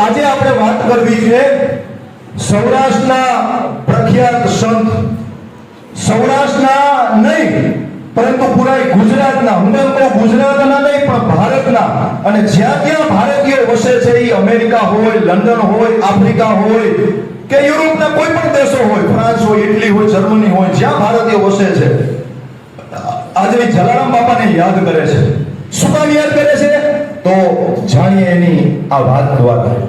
આજે આપણે વાત કરવી છે સૌરાષ્ટ્રના પ્રખ્યાત સંત, સૌરાષ્ટ્રના નહીં પરંતુ પૂરા ગુજરાતના, હું એમ કહું ગુજરાતના નહીં પણ ભારતના, અને જ્યાં ત્યાં ભારતીયો વસે છે, એ અમેરિકા હોય, લંડન હોય, આફ્રિકા હોય કે યુરોપના કોઈ પણ દેશો હોય, ફ્રાન્સ હોય, ઇટલી હોય, જર્મની હોય, જ્યાં ભારતીયો વસે છે, આજે જલારામ બાપાને યાદ કરે છે. શું કામ યાદ કરે છે? તો જાણીએ એની આ વાત દ્વારા.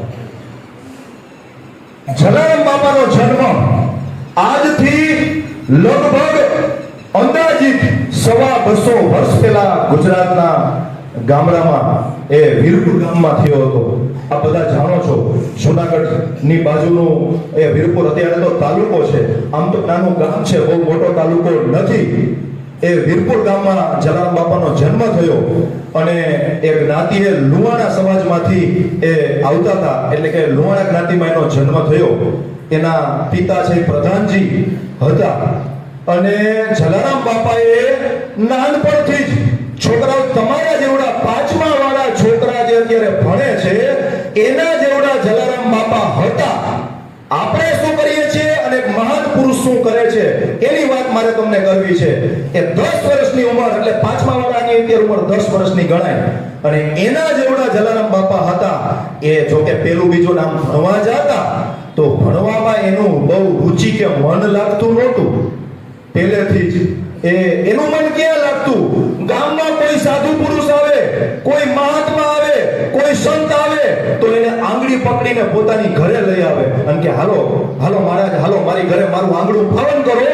જલારામ બાપાનો જન્મ આજથી લગભગ અંદાજિત 250 વર્ષ પહેલા ગુજરાતના ગામડામાં એ વીરપુર ગામમાં થયો હતો. આ બધા જાણો છો, જૂનાગઢની બાજુનું એ વીરપુર અત્યારે તો તાલુકો છે, આમ તો નાનું ગામ છે, બહુ મોટો તાલુકો નથી. એ વીરપુર ગામમાં જલારામ બાપાનો જન્મ થયો અને એ જ્ઞાતિએ લુહાણા સમાજમાંથી એ આવતા હતા, એટલે કે લુહાણા જ્ઞાતિમાં એનો જન્મ થયો. એના પિતા છે પ્રધાનજી હતા અને જલારામ બાપાએ નાનપણથી જ છોકરાઓ, તમારા જેવડા 5મા વાળા છોકરા જે અત્યારે ભણે છે એના જેવડા જલારામ બાપા હતા. આપણે શું કરીએ છીએ અને એક મહાન પુરુષ શું કરે છે એની વાત મારે તમને કરવી છે. એ 10 વર્ષની ઉંમર, એટલે 5મા વાળાની અત્યારે ઉંમર 10 વર્ષની ગણાય, અને એના જેવડા જલારામ બાપા હતા. એ જો કે પેલું બીજું નામ ભણવા જતા, તો ભણવામાં એનું બહુ રુચિ કે મન લાગતું નહોતું. પહેલેથી જ એનું મન ક્યાં લાગતું? ગામમાં કોઈ સાધુ પુરુષ આવે, કોઈ મહાત્મા આવે, કોઈ સંત આવે તો એને આંગળી પકડીને પોતાની ઘરે લઈ આવે અને કે હાલો હાલો મહારાજ, હાલો મારી ઘરે મારું આંગળું પાવન કરો.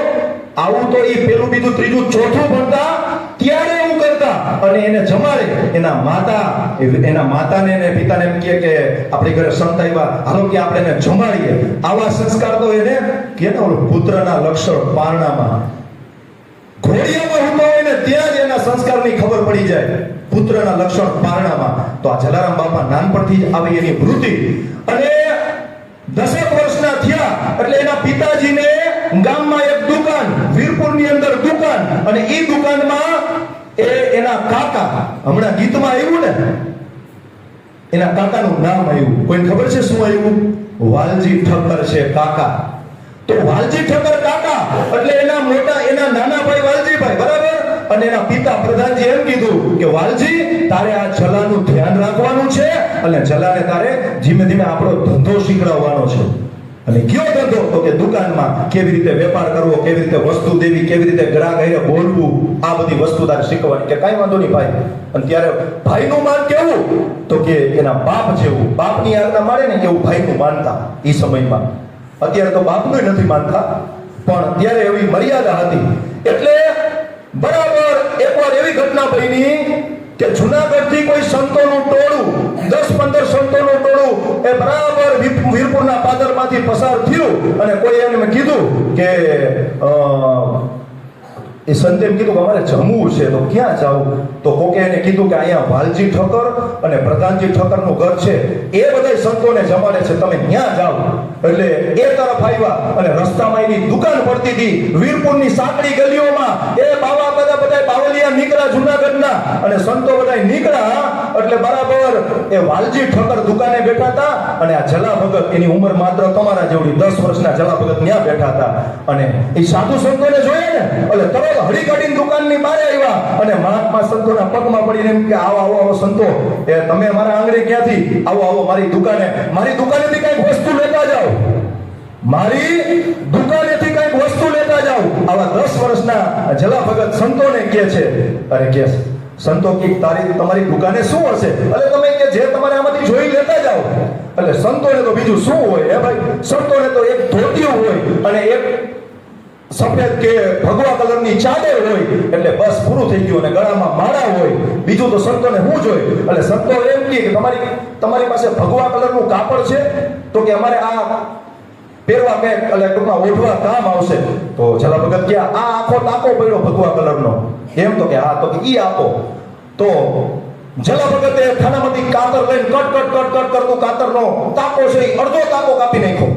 આવું તો એ પેલું બીજું ત્રીજું ચોથું ભણતા ત્યારે એવું કરતા અને એને જમાડે. એના માતાને અને પિતાને એમ કહે કે આપણી ઘરે સંત આવ્યા, હાલો કે આપણે એને જમાડીએ. આવા સંસ્કાર તો એને કે પુત્રના લક્ષણ પારણામાં ઘોડિયામાં ઊભો હોય ને ત્યાં જ એના સંસ્કારની ખબર પડી જાય, પુત્રના લક્ષણ પારણામાં. તો આ જલારામ બાપા નાનપણથી જ આવી એની વૃત્તિ. અને 10 વર્ષના થયા એટલે એના પિતાજીને ગામમાં એક દુકાન, વીરપુરની અંદર દુકાન, અને એ દુકાનમાં એના કાકા, હમણાં ગીતમાં આવ્યું ને, એના કાકાનું નામ આવ્યું. કોઈને ખબર છે શું આવ્યું? વાલજી ઠક્કર છે કાકા. તો વાલજી ઠક્કર કાકા એટલે એના નાના ભાઈ વાલજીભાઈ, બરાબર. અને એના પિતા પ્રધાનજી એમ કીધું કે વાલજી, તારે આ જલાનું ધ્યાન રાખવાનું છે અને જલાને તારે ધીમે ધીમે આપણો ધંધો શીખડાવવાનો છે. અને કયો ધંધો? તો કે દુકાનમાં કેવી રીતે વેપાર કરવો, કેવી રીતે વસ્તુ દેવી, કેવી રીતે ગ્રાહક હારે બોલવું, આ બધી વસ્તુ તારે શીખવાની. કે કાંઈ વાંધો નહીં ભાઈ. અને ત્યારે ભાઈનું માન કેવું? તો કે એના બાપ જેવું, બાપની આજ્ઞા માને ને એવું ભાઈનું માનતા એ સમયમાં. અત્યારે તો બાપનું નથી માનતા, પણ ત્યારે એવી મર્યાદા હતી. એટલે બરાબર એકવાર એવી ઘટના બની કે જૂનાગઢથી કોઈ સંતોનું ટોળું, 10-15 સંતોનું ટોળું એ બરાબર વીરપુરના પાદરમાંથી પસાર થયું અને કોઈ એને કીધું કે એ સંતે એમ કીધું કે અમારે જમવું છે, તો ક્યાં જાવ? તો કોકે એને કીધું કે અહીંયા વાલજી ઠક્કર અને પ્રધાનજી ઠક્કરનું ઘર છે, એ બધા સંતોને જમાડે છે, તમે ત્યાં જાઓ. એટલે એ તરફ આવ્યા અને રસ્તામાં એની દુકાન પડતી હતી વીરપુરની સાંકડી ગલીઓમાં. એ બાવા બધા બાવલિયા નીકળ્યા જૂનાગઢના અને સંતો બધા નીકળ્યા. એટલે બરાબર એ વાલજી ઠક્કર દુકાને બેઠા હતા અને આ જલા ભગત, એની ઉંમર માત્ર તમારા જેવડી, 10 વર્ષના જલા ભગત ત્યાં બેઠા હતા. અને એ સાધુ સંતોને જોયા ને એટલે તરત હળી કાઢીને દુકાનની બહાર આવ્યા અને મહાત્મા સંતોના પગમાં પડીને એમ કે આવો સંતો, એ તમે મારા આંગણે ક્યાંથી? આવો મારી દુકાનેથી કઈક વસ્તુ લેતા જાઓ, મારી દુકાનેથી કઈક વસ્તુ લેતા જાઓ. આવા 10 વર્ષના જલા ભગત સંતોને કહે છે. અરે કે સંતો કે તમારી દુકાને શું હશે? એટલે તમે કે જે તમારે આમાંથી જોઈ લેતા જાઓ. એટલે સંતોને તો બીજું શું હોય? હે ભાઈ, સંતોને તો એક ધોતિયું હોય અને એક સફેદ કે ભગવા કલરની ચાદર હોય, એટલે બસ પૂરું થઈ ગયું. અને ગળામાં માળા હોય, બીજું તો સંતોને શું જોઈએ? એટલે સંતો એમ કહે કે તમારી પાસે ભગવા કલરનું કાપડ છે? તો કે અમારે આ પહેરવા કે એટલે ટૂંકમાં ઓઢવા કામ આવશે. તો જલા ભગત કે આ આખો ટાંકો પડ્યો ભગવા કલરનો. એમ તો કે હા, તો કે ઈ આપો. તો જલા ભગતે ખાનામાંથી કાતર લઈને કટ કરતું કાતરનો ટાંકો છે, અડધો ટાંકો કાપી નાખ્યો.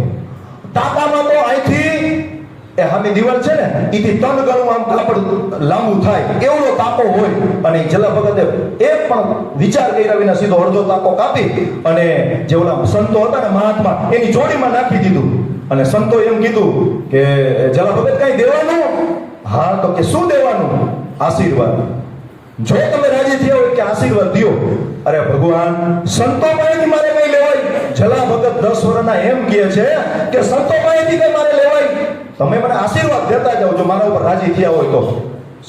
ટાંકામાં તો અહીંથી એ હામી દિવાલ છે ને એથી 3 ગણું આમ કાપડ લાંબુ થાય એવડો તાકો હોય, અને જલા ભગતે એક પણ વિચાર કર્યા વિના સીધો અડધો તાકો કાપી અને જે ઓલા સંતો હતા ને મહાત્મા એની જોડીમાં નાખી દીધું. અને સંતો એમ કીધું કે જલા ભગત કઈ દેવાનું? હા તો કે શું દેવાનું? આશીર્વાદ. જો તમે રાજી થયા હોય કે આશીર્વાદ દો. અરે ભગવાન, સંતો પાસેથી મારે કઈ લેવાય? જલા ભગત 10 વર્ષના એમ કહે છે કે સંતો પાસેથી કઈ મારે લેવાય? તમે મને આશીર્વાદ દેતા જાઓ જો મારા ઉપર રાજી થયા હોય તો.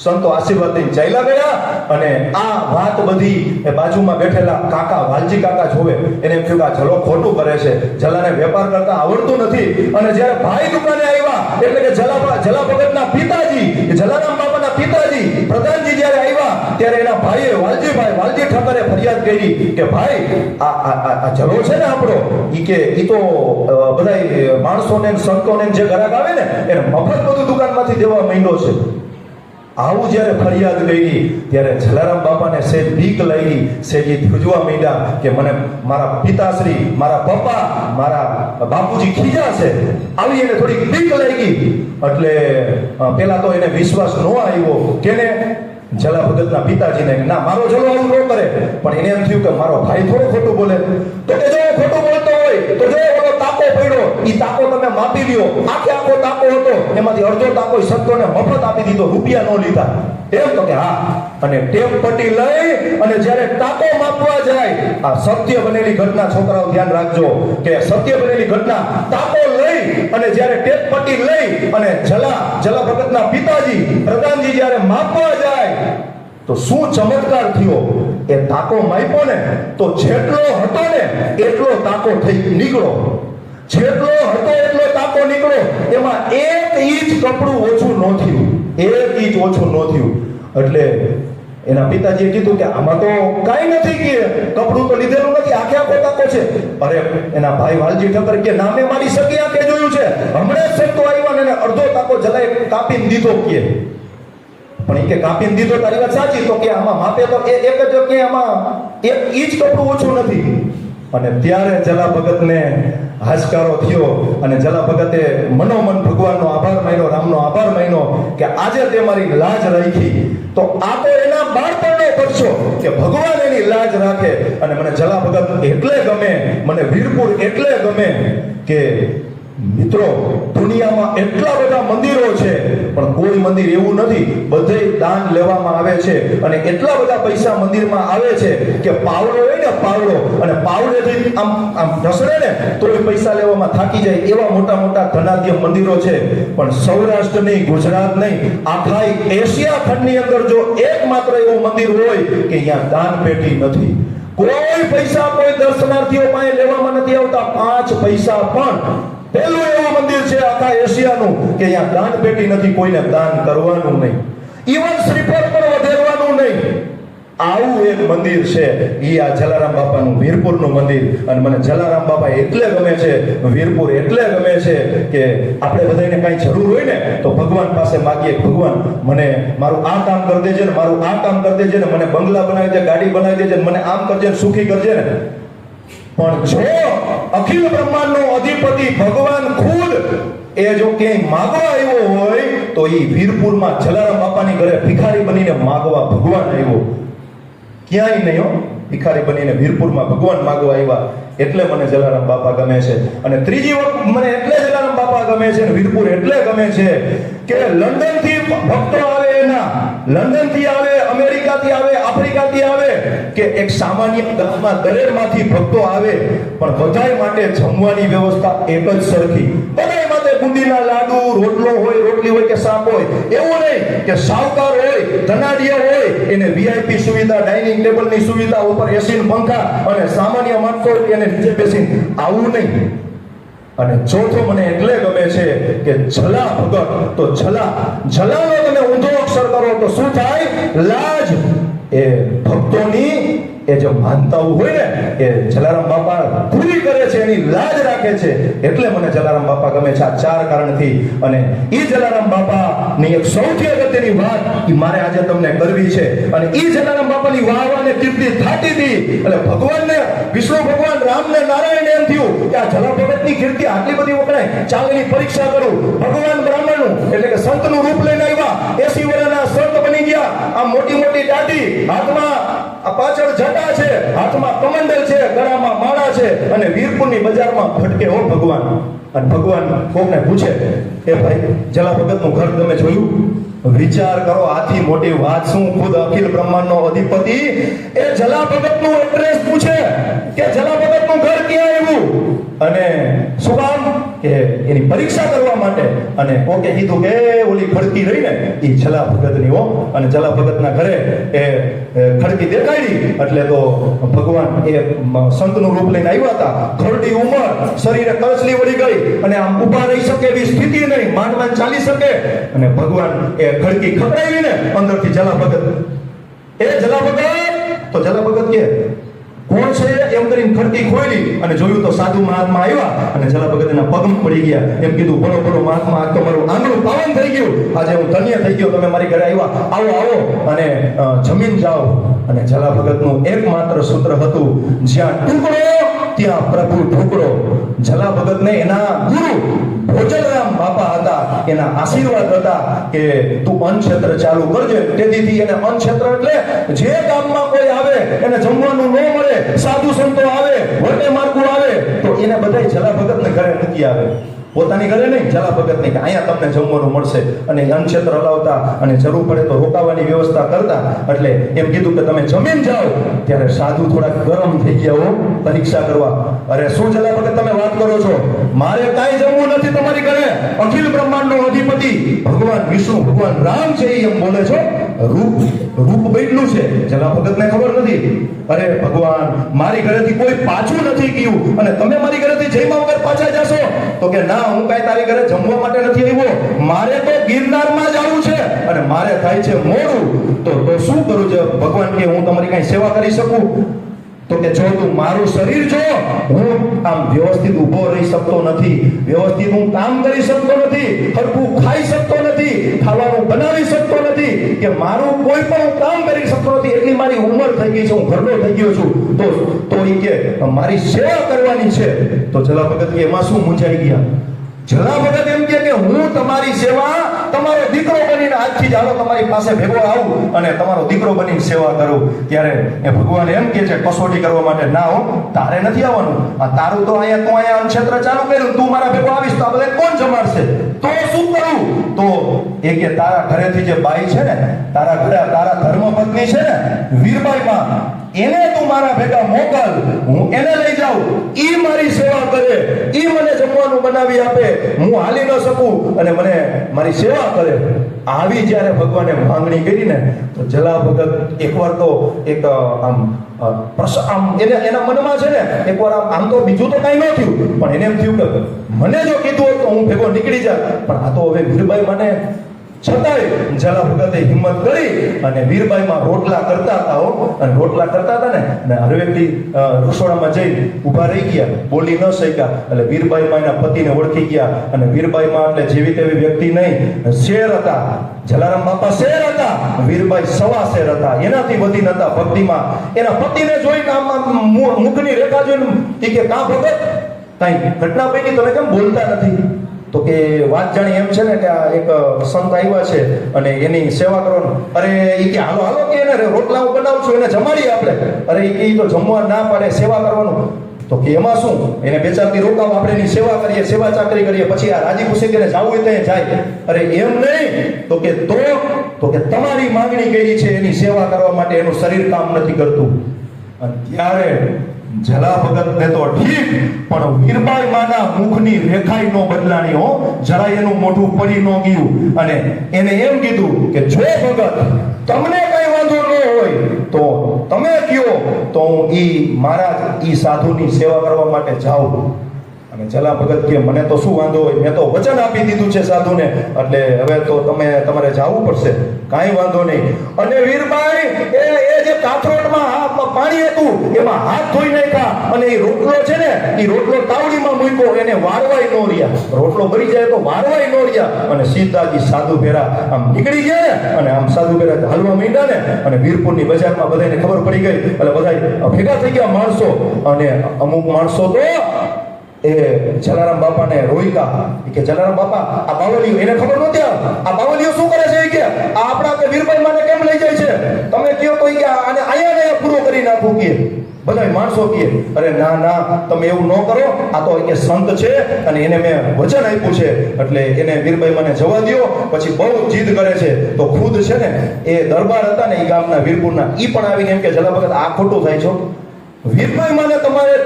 સંતો આશીર્વાદ દઈને ચાલ્યા ગયા. અને આ વાત બધી એ બાજુમાં બેઠેલા કાકા વાલજી કાકા જોવે, એને એમ થયું કે આ જલો ખોટું કરે છે, જલાને વેપાર કરતા આવડતું નથી. અને જ્યારે ભાઈ દુકાને આવ્યા એટલે કે જલા ભગતના પિતાજી, જલારામ બાપાના પિતાજી પ્રધાનજી જ્યારે આવ્યા ત્યારે એના ભાઈએ વાલજી ઠાકરે ફરિયાદ કરી કે ભાઈ આ જલો છે ને આપણો, ઈ તો બધા માણસોને સંતોને જે ગ્રાહક આવે ને એને મફત બધું દુકાનમાંથી દેવા માંડ્યો છે. આવું જ્યારે ફરિયાદ કરી ત્યારે જલારામ બાપાને સેજ બીક લાગી, સેજી ધ્રુજવા માંડ્યા કે મને મારા પિતાશ્રી, મારા પપ્પા, મારા બાપુજી ખીજાશે, આવી એને થોડી બીક લાગી. એટલે પેલા તો એને વિશ્વાસ ન આવ્યો કેને જલા ભગતના પિતાજીને, ના મારો જલો આવું ન કરે. પણ એને એમ થયું કે મારો ભાઈ થોડો ખોટું બોલે, તો કે જો ખોટું બોલતો હોય તો જો ઓલો તાકો પડ્યો, ઈ તાકો તમે માપી લ્યો. આખો તાકો હતો, એમાંથી અડધો તાકો સંતોને મફત આપી દીધો, રૂપિયા ન લીધા. એમ તો કે હા. અને ટેપ પટ્ટી લઈ અને જ્યારે તાકો માપવા જાય, આ સત્ય બનેલી ઘટના, છોકરાઓ ધ્યાન રાખજો કે સત્ય બનેલી ઘટના, તાકો લઈ અને જ્યારે ટેપ પટ્ટી લઈ અને જલા ભગતના પિતાજી પ્રધાનજી જ્યારે માપવા જાય તો શું ચમત્કાર થયો. એ તાકો માપ્યો ને તો જેટલો હતો ને એટલો તાકો થઈ નીકળો. જેટલો હતો એટલો તાકો નીકળો. એમાં 1 ઇંચ કપડું ઓછું ન થયું, 1 ઇંચ ઓછું ન થયું. એટલે એના પિતાજીએ કીધું કે આમાં તો કાંઈ નથી, કે કપડું તો લીધેલું નથી, આખો તાકો છે. અરે એના ભાઈ વાલજી ઠક્કર કે નામે મારી સગી આંખે જોયું છે, હમણાં જ સંતો આવ્યા ને અડધો તાકો જલાએ કાપીને દીધો. કે પણ એ કે કાપીને દીધો તારી વાત સાચી, તો કે આમાં માપે તો એક જ કે આમાં 1 ઇંચ કપડું ઓછું નથી. અને ત્યારે જલા ભગતને હાશકારો થયો અને જલા ભગતે મનોમન ભગવાનનો આભાર માન્યો, રામનો આભાર માન્યો કે આજે તે મારી લાજ રાખી. તો આ તો એના બાળપણનો પરચો કે ભગવાન એની લાજ રાખે. અને મને જલા ભગત એટલે ગમે, મને વીરપુર એટલે ગમે કે મિત્રો દુનિયામાં એટલા બધા મંદિરો છે પણ કોઈ મંદિર એવું નથી, બધે દાન લેવામાં આવે છે. અને એટલા બધા પૈસા મંદિરમાં આવે છે કે પાવડો હોય ને પાવડો, અને પાવડેથી આમ ઢસડે ને તો એ પૈસા લેવામાં થાકી જાય એવા મોટા મોટા ધનાઢ્ય મંદિરો છે. પણ સૌરાષ્ટ્ર નહીં, ગુજરાત નહીં, આખા એશિયા ખંડની અંદર જો એકમાત્ર એવું મંદિર હોય કે અહીંયા દાન પેટી નથી. કોઈ પૈસા કોઈ દર્શનાર્થીઓ પાસે લેવામાં નથી આવતા, 5 પૈસા પણ. પહેલું એવું મંદિર છે આખા એશિયાનું કે અહીંયા દાન પેટી નથી, કોઈને દાન કરવાનું નહીં, ઈવન શ્રીફળ પણ વધેરવાનું નહીં. આવું એક મંદિર છે, ઈ આ જલારામ બાપાનું વીરપુરનું મંદિર. અને મને જલારામ બાપા એટલે ગમે છે, વીરપુર એટલે ગમે છે કે આપણે બધાને કાંઈ જરૂર હોય ને તો ભગવાન પાસે માગીએ, ભગવાન મને મારું આ કામ કરી દેજે ને, મારું આ કામ કરી દેજે ને, મને બંગલા બનાવી દે, ગાડી બનાવી દેજે ને, મને આમ કરજે ને, સુખી કરજે ને. પણ જો અખિલ બ્રહ્માંડનો અધિપતિ ભગવાન ખુદ એ જો ક્યાંય માગવા આવ્યો હોય તો એ વીરપુરમાં જલારામ બાપાની ઘરે ભિખારી બનીને માગવા ભગવાન આવ્યો. ક્યાંય નહીં હો, ભિખારી બનીને વીરપુરમાં ભગવાન માગવા આવ્યા. એટલે મને જલારામ બાપા ગમે છે. અને ત્રીજી વખત મને એટલે જલારામ બાપા ગમે છે અને વીરપુર એટલે ગમે છે કે લંડન થી ભક્તો આવે, એના લંડન થી આવે, અમેરિકા થી આવે, આફ્રિકા થી આવે, કે એક સામાન્ય ગામમાં દરેકમાંથી ભક્તો આવે, પણ બધાય માટે જમવાની વ્યવસ્થા એક જ સરખી. બધાય માટે બુંદીના લાડુ, રોટલો હોય, રોટલી હોય કે શાક હોય. એવું નહીં કે સાવકાર હોય, ધનાઢ્ય હોય, એને વીઆઈપી સુવિધા, ડાઇનિંગ ટેબલની સુવિધા, ઉપર એસી પંખા, અને સામાન્ય માણસો એને નીચે બેસીને, આવું નહીં. અને ચોથો મને એટલે ગમે છે કે જલા ભગત, તો જલાનો તમે ઊંધો અક્ષર કરો તો શું થાય? લાજ. એ ભક્તોની એ જે માનતાઓ હોય ને એ જલારામ બાપા પૂરી કરે છે, એની લાજ રાખે છે. એટલે મને જલારામ બાપા ગમે છે, આ 4 કારણથી. અને એ જલારામ બાપાની એક સૌથી અગત્યની વાત એ મારે આજે તમને કરવી છે. અને એ જલારામ બાપાની વાહવાને કીર્તિ થાતી હતી એટલે ભગવાનને, વિષ્ણુ ભગવાન રામને, નારાયણ એમ થયું કે આ જલા ભગતની કીર્તિ આટલી બધી વખણાય, ચાલ એની પરીક્ષા કરું. ભગવાન બ્રાહ્મણ ભગવાનનું એટલે કે સંતનું રૂપ લઈને આવ્યા. 80 વર્ષના સંત બની ગયા. આ મોટી મોટી દાઢી, હાથમાં આ પાછળ જટા છે, હાથમાં કમંડલ છે, ગળામાં માળા છે અને વીરપુરની બજારમાં ભટકે હો ભગવાન. અને ભગવાન કોકને પૂછે, એ ભાઈ જલા ભગતનું ઘર તમે જોયું? વિચાર કરો, આથી મોટી વાત શું? ખુદ અખિલ બ્રહ્માંડનો અધિપતિ એ જલા ભગતનું એડ્રેસ પૂછે કે જલા ભગતનું ઘર ક્યાં આવ્યું? અને શું કામ? કે એની પરીક્ષા કરવા માટે. અને કોકે કીધું કે ઓલી ખડકી રહી ને એ જલા ભગતની હો. અને જલા ભગતના ઘરે એ ખડકી દેખાડી એટલે તો ભગવાન એ સંતનું રૂપ લઈને આવ્યા હતા. ઘરડી ઉંમર, શરીરે કળસલી વળી ગઈ અને આમ ઊભા રહી શકે એવી સ્થિતિ નહીં, માંડ માંડ ચાલી શકે. અને ભગવાન એ ખડકી ખકડાવીને અંદરથી જલા ભગત, એ જલા ભગત, તો જલા ભગત કે કોણ છે એમ કરીને ખડકી ખોલી અને જોયું તો સાધુ મહાત્મા આવ્યા અને જલા ભગત એના પગમાં પડી ગયા. એમ કીધું, બોલો બોલો મહાત્મા, આ તો મારું આંગણું પાવન થઈ ગયું, આજે હું ધન્ય થઈ ગયો, તમે મારી ઘરે આવ્યા, આવો આવો અને જમીન જાઓ. અને જલા ભગતનું એકમાત્ર સૂત્ર હતું, જ્યાં ટુકડો ત્યાં પ્રભુ ઢોકળો. જલા ભગતને એના ગુરુ ભોજલરામ બાપા હતા, એના આશીર્વાદ હતા કે તું અન્નક્ષેત્ર ચાલુ કરજે. તેથી એને અન્નક્ષેત્ર એટલે જે ગામમાં કોઈ આવે એને જમવાનું ન મળે, સાધુ સંતો આવે, વટે માર્ગુ આવે તો એને બધાય જલા ભગતને ઘરે મૂકી આવે. પોતાની ઘરે નહીં, જલા ભગત નહીં કે અહીંયા તમને જમવાનું મળશે. અને અન્નક્ષેત્ર હલાવતા અને જરૂર પડે તો રોકાવાની વ્યવસ્થા કરતા. એટલે એમ કીધું કે તમે જમીન જાઓ. ત્યારે સાધુ થોડા ગરમ થઈ ગયા હો પરીક્ષા કરવા. અરે શું જલા ભગત તમે વાત કરો છો? મારે કાંઈ જમવું નથી તમારી ઘરે. અખિલ બ્રહ્માંડનો અધિપતિ ભગવાન વિષ્ણુ, ભગવાન રામ છે એમ બોલે છો. રૂપ બદલું છે, જલા ભગતને ખબર નથી. અરે ભગવાન, મારી ઘરેથી કોઈ પાછું નથી ગયું અને તમે મારી ઘરેથી જમ્યા વગર પાછા જશો? તો કે ના, હું કાંઈ તારી ઘરે જમવા માટે નથી આવ્યો, મારે તો ગિરનારમાં જવું છે અને મારે થાય છે મોડું. તો શું કરું છે? ભગવાન કે હું તમારી કાંઈ સેવા કરી શકું? તો કે જો તું મારું શરીર જો, હું આમ વ્યવસ્થિત ઊભો રહી શકતો નથી, વ્યવસ્થિત હું કામ કરી શકતો નથી, હરખું ખાઈ શકતો નથી, ખાવાનું બનાવી શકતો નથી, કે મારું કોઈ પણ હું કામ કરી શકતો નથી. એટલી મારી ઉંમર થઈ ગઈ છે, હું ઘરડો થઈ ગયો છું. તો એ કે મારી સેવા કરવાની છે. તો જલા ભગત કે એમાં શું મૂંઝાઈ ગયા? જલા ભગત એમ કે હું તમારી સેવા, તમારો દીકરો બનીને આજથી જ હાલો તમારી પાસે ભેગો આવું અને તમારો દીકરો બનીને સેવા કરું. ત્યારે એ ભગવાન એમ કે છે કસોટી કરવા માટે, ના હો, તારે નથી આવવાનું. આ તારું તો અહીંયા અન્નક્ષેત્ર ચાલુ કર્યું, તું મારા ભેગો આવીશ તો આ બધા કોણ જમાડશે? તો શું કરું? તો એ કે તારા ઘરેથી જે બાઈ છે ને, તારા ઘરે તારા ધર્મપત્ની છે ને વીરબાઈ માં, એને તું મારા ભેગા મોકલ, હું એને લઈ જાઉં, ઈ મારી સેવા કરે, ઈ મને જમવાનું બનાવી આપે, હું હાલી ન શકું અને મને મારી સેવા કરે. આવી જ્યારે ભગવાને માંગણી કરી ને તો જલા ભગત એકવાર તો એક આમ એના મનમાં છે ને એકવાર આમ તો બીજું તો કાંઈ ન થયું, પણ એને એમ થયું કે મને જો કીધું હોત તો હું ભેગો નીકળી જાત. પણ આ તો હવે વીરબાઈ મને છતાંય જલા ભગતે હિંમત કરી અને વીરબાઈમાં રોટલા કરતા હતા અને રોટલા કરતા હતા ને અને હરવેકથી રસોડામાં જઈ ઊભા રહી ગયા, બોલી ન શક્યા. એટલે વીરબાઈમાં એના પતિને ઓળખી ગયા અને વીરબાઈમાં એટલે જેવી તેવી વ્યક્તિ નહીં, શેર હતા. જલારામ બાપા શેર હતા, વીરબાઈ સવા શેર હતા, એનાથી વધી નતા ભક્તિમાં. એના પતિને જોઈને આમ મુખની રેખા જોઈને કે કા ભગત કાંઈ ઘટના પડી, તમે કેમ બોલતા નથી? તો કે વાત જાણી એમ છે ને કે આ એક સંત આવ્યા છે અને એની સેવા કરવાનું. અરે એ કે હાલો હાલો કે એને રોટલા હું બનાવું છું, એને જમાડીએ આપણે. અરે એ કે તો જમવા ના પાડે, સેવા કરવાનું. તો કે એમાં શું, એને બે ચાર દી રોકાવ, આપણે એની સેવા કરીએ, સેવા ચાકરી કરીએ, પછી આ રાજી ખુશી કરીને જવું હોય ત્યાં જાય. અરે એમ નહીં, તો કે તમારી માંગણી કરી છે એની સેવા કરવા માટે, એનું શરીર કામ નથી કરતું. અને ત્યારે જલા ભગત ને તો ઠીક, પણ વીરબાઈ માના મુખની રેખાઈ નો બદલાણી હો, જરા એનું મોઢું પડી ન ગયું. અને એને એમ કીધું કે જો ભગત તમને કઈ વાંધો ન હોય તો તમે કયો, તો હું મહારાજ ઈ સાધુની સેવા કરવા માટે જાઉં. અને જલા ભગત કે મને તો શું વાંધો હોય, મેં તો વચન આપી દીધું છે સાધુને, એટલે હવે તો તમારે જવું પડશે, કાંઈ વાંધો નહીં. અને વીરબાઈ એ જે કાથરોટમાં પાણી હતું એમાં હાથ ધોઈ નાખ્યા અને એ રોટલો છે ને એ રોટલો તાવડીમાં મૂક્યો, એને વારવાય ન રહ્યા. રોટલો બળી જાય તો વારવાય ન રહ્યા. અને સીધાજી સાધુ ભેરા આમ નીકળી ગયા ને અને આમ સાધુ ભેરા હાલવા માંડ્યા ને અને વીરપુરની બજારમાં બધાને ખબર પડી ગઈ. એટલે બધા ભેગા થઈ ગયા માણસો, અને અમુક માણસો તો એ જલારામ બાપાને રોઈકા કે જલારામ બાપા આ બાવલીઓ એને ખબર નહોતી આ બાવલીઓ શું કરે છે કે આ આપણા કે વીરભાઈ માને કેમ લઈ જાય છે તમે કયો તો કે આને આયા ને પૂરો કરી નાખું કે બધા માણસો કહે અરે ના ના તમે એવું ન કરો આ તો કે સંત છે અને એને મેં વચન આપ્યું છે એટલે એને વીરભાઈ મને જવા દ્યો પછી બહુ જીદ કરે છે તો ખુદ છે ને એ દરબાર હતા ને એ ગામના વીરપુરના ઈ પણ આવીને એમ કે જલા ભગત આ ખોટું થાય છો વીરભાઈ માને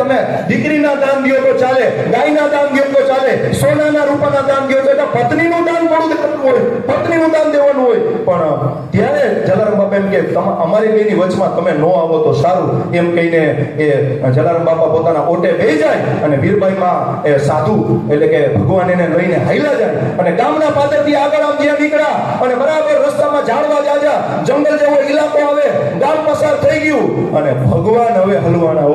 તમે દીકરીના દાન દ્યો તો ચાલે ગાયના દાન દ્યો તો ચાલે સોનાના રૂપાના દાન દ્યો તો પત્નીનું દાન થોડું કરવું હોય પત્નીનું દાન દેવાનું હોય પણ ત્યારે જલારામ બાપા એમ કે અમારી બેની વચમાં તમે ન આવો તો સારું એમ કહીને એ જલારામ બાપા પોતાના ઓટે બેસી જાય અને વીરભાઈમાં એ સાધુ એટલે કે ભગવાન એને લઈને હાલ્યા જાય અને ગામના પાદરથી આગળ આમ જ્યાં નીકળ્યા અને બરાબર રસ્તામાં ઝાડવા જાજા જંગલ જેવો ઇલાકો આવે ગામ પસાર થઈ ગયું અને ભગવાન હવે હલવાના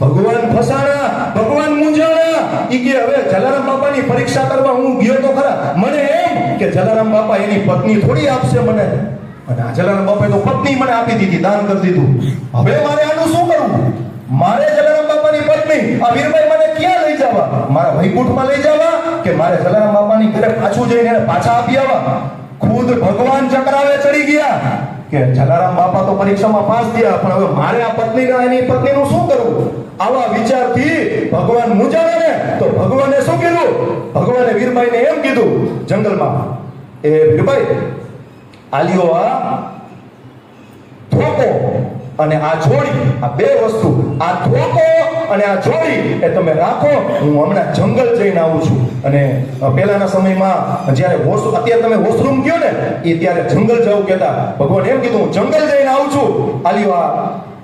ભગવાન ફસાણા ભગવાન મૂંઝાણા ઈ કે હવે જલારામ બાપાની પરીક્ષા કરવા હું ગયો તો ખરા મને એમ કે જલારામ બાપા એની પત્ની થોડી આપશે મને અને આ જલારામ બાપાએ તો પત્ની મને આપી દીધી દાન કરી દીધું હવે મારે આનું શું કરવું મારે જલારામ બાપાની પત્ની આ વીરભાઈ મને ક્યાં લઈ જવા મારા વૈકુંઠમાં લઈ જવા કે મારે જલારામ બાપાની ઘરે પાછું જઈને પાછા આપી આવવા ખુદ ભગવાન ચક્રાવે ચડી ગયા કે જલારામ બાપા તો પરીક્ષામાં પાસ થયા પણ હવે મારે આ પત્નીના એની પત્નીનું શું કરવું આવા વિચારથી ભગવાન મૂંઝાણા ને તો ભગવાને શું કીધું ભગવાને વીરભાઈને એમ કીધું જંગલમાં એ વીરભાઈ આલિયો આ ધોકો અને આ જોડી આ બે વસ્તુ આ ધોકો અને આ જોડી એ તમે રાખો હું હમણાં જંગલ જઈને આવું છું અને પહેલાના સમયમાં જ્યારે અત્યારે તમે વોશરૂમ ગયો ને એ ત્યારે જંગલ જવું કહેતા ભગવાન એમ કીધું હું જંગલ જઈને આવું છું આલિયો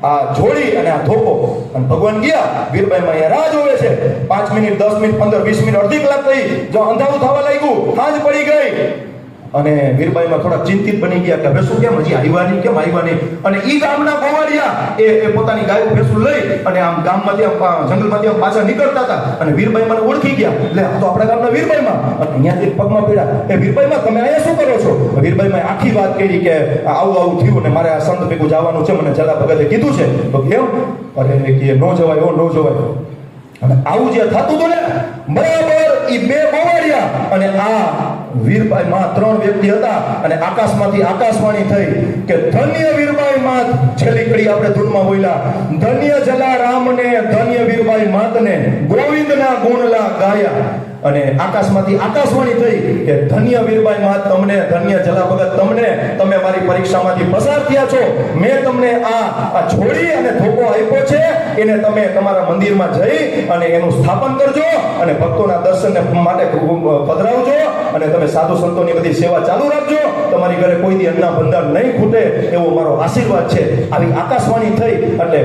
આ જોડી અને આ ધોકો અને ભગવાન ગયા વીરભાઈમાં અહીંયા રાહ જોવે છે 5 મિનિટ 10 મિનિટ 15 20 મિનિટ અડધી કલાક થઈ જો અંધારું થવા લાગ્યું સાંજ પડી ગઈ અને વીરભાઈમાં થોડા ચિંતિત બની ગયા કે હવે શું કેમ હજી આવ્યા નહીં અને ઈ ગામના ગોવાળિયા એ પોતાની ગાયો ભેંસું લઈ અને આમ ગામમાંથી જંગલમાંથી પાછા નીકળતા હતા અને વીરભાઈ મને ઓળખી ગયા એટલે આ તો આપણા ગામના વીરભાઈમાં અને અહીંયાથી પગમાં પડ્યા એ વીરભાઈમાં તમે અહીંયા શું કરો છો વીરભાઈમાં આખી વાત કરી કે આવું થયું ને મારે આ સંત ભેગું જવાનું છે મને જલા ભગતે કીધું છે તો કેમ અરે કે ન જવાય ન જવાય અને આવું જે થતું હતું ને બરાબર ઈ બે ગોવાળિયા અને આ વીરભાઈ માં 3 વ્યક્તિ હતા અને આકાશમાંથી આકાશવાણી થઈ કે ધન્ય વીરભાઈ માત છેલ્લી કડી આપણે ધૂનમાં બોલ્યા ધન્ય જલારામને ધન્ય વીરભાઈ માતને ગોવિંદના ગુણલા ગાયા અને આકાશમાંથી આકાશવાણી થઈ કે ધન્ય વીરભાઈ માત તમને ધન્ય જલા ભગત તમને તમે મારી પરીક્ષામાંથી પસાર થયા છો મેં તમને આ છોડી અને ધોકો આપ્યો છે એને તમે તમારા મંદિરમાં જઈ અને એનું સ્થાપન કરજો અને ભક્તોના દર્શન માટે પધરાવજો અને તમે સાધુ સંતોની બધી સેવા ચાલુ રાખજો તમારી ઘરે કોઈ દી અન્ના ભંડાર નહીં ખૂટે એવો મારો આશીર્વાદ છે આવી આકાશવાણી થઈ એટલે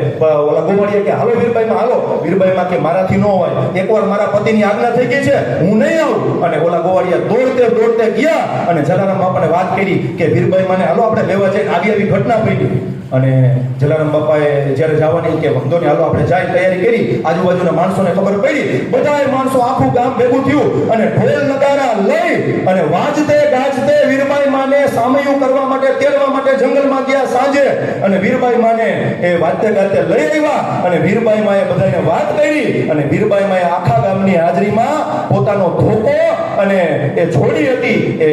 ઓલા ગોવાળિયા કે હાલો વીરભાઈમાં હાલો વીરભાઈમાં કે મારાથી ન હોય એકવાર મારા પતિની આજ્ઞા થઈ ગઈ છે હું નહીં આવું અને ઓલા ગોવાળિયા દોડતે ગયા અને જલારામ બાપાને વાત કરી કે વીરભાઈ મને હાલો આપણે લેવા જઈને આવી ઘટના પડી અને જલારામ બાપાએ જ્યારે જવાની કે ભક્તોને હાલો આપણે જાય તૈયારી કરી આજુબાજુના માણસોને ખબર પડી બધાય માણસો આખું ગામ ભેગું થયું અને ઢોલ નગારા લઈ અને વાજતે ગાજતે વીરભાઈ માને સામયું કરવા માટે તેડવા માટે જંગલમાં ગયા સાંજે અને વીરભાઈ માને એ વાજતે ગાજતે લઈ આવ્યા અને વીરભાઈ માએ બધાને વાત કરી અને વીરભાઈ માએ આખા ગામની હાજરીમાં પોતાનો ધોકો અને એ જોડી હતી એ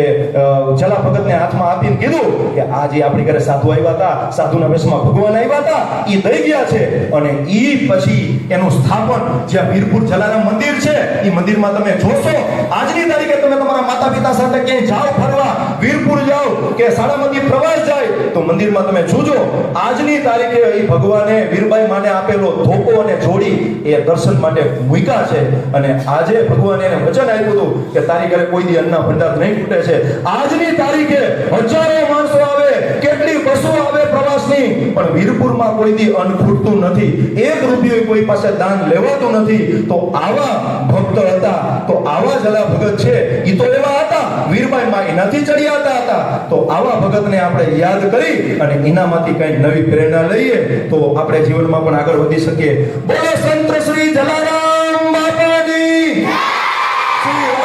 જલા ભગતને હાથમાં આપીને કીધું કે આજે આપણી ઘરે સાધુ આવ્યા હતા સાધુના વેશમાં ભગવાન આવ્યા હતા ઈ દઈ ગયા છે અને ઈ પછી એનું સ્થાપન જ્યાં વીરપુર જલારામ મંદિર છે ઈ મંદિરમાં તમે જોશો આજની તારીખે તમે તમારા માતા પિતા સાથે ક્યાંય જાઓ ફરવા વીરપુર જાઓ કે સાળામતી પ્રવાસ જાય તો મંદિરમાં તમે જોજો આજની તારીખે ઈ ભગવાને વીરભાઈ માને આપેલો ધોકો અને જોડી એ દર્શન માટે મૂક્યા છે અને આજે ભગવાને એને વચન આપ્યું હતું કે તારી ઘરે કોઈ દી અન્ના ભંડાર નહીં ખૂટે છે આજની તારીખે હજારો માણસો આવે કેટલી બસો આવે પ્રવાસની પણ વીરપુરમાં કોઈ દી અન્ન ખૂટતું નથી 1 રૂપિયો કોઈ પાસે દાન લેવાતું નથી તો આવા ભક્ત હતા તો આવા જલા ભગત છે ઈ તો એવા હતા વીરભાઈ માં એનાથી ચડિયાતા હતા તો આવા ભગતને આપણે યાદ કરી અને એનામાંથી કંઈક નવી પ્રેરણા લઈએ તો આપણે જીવનમાં પણ આગળ વધી શકીએ બોલો સંત શ્રી જલારામ બાપાની શ્રી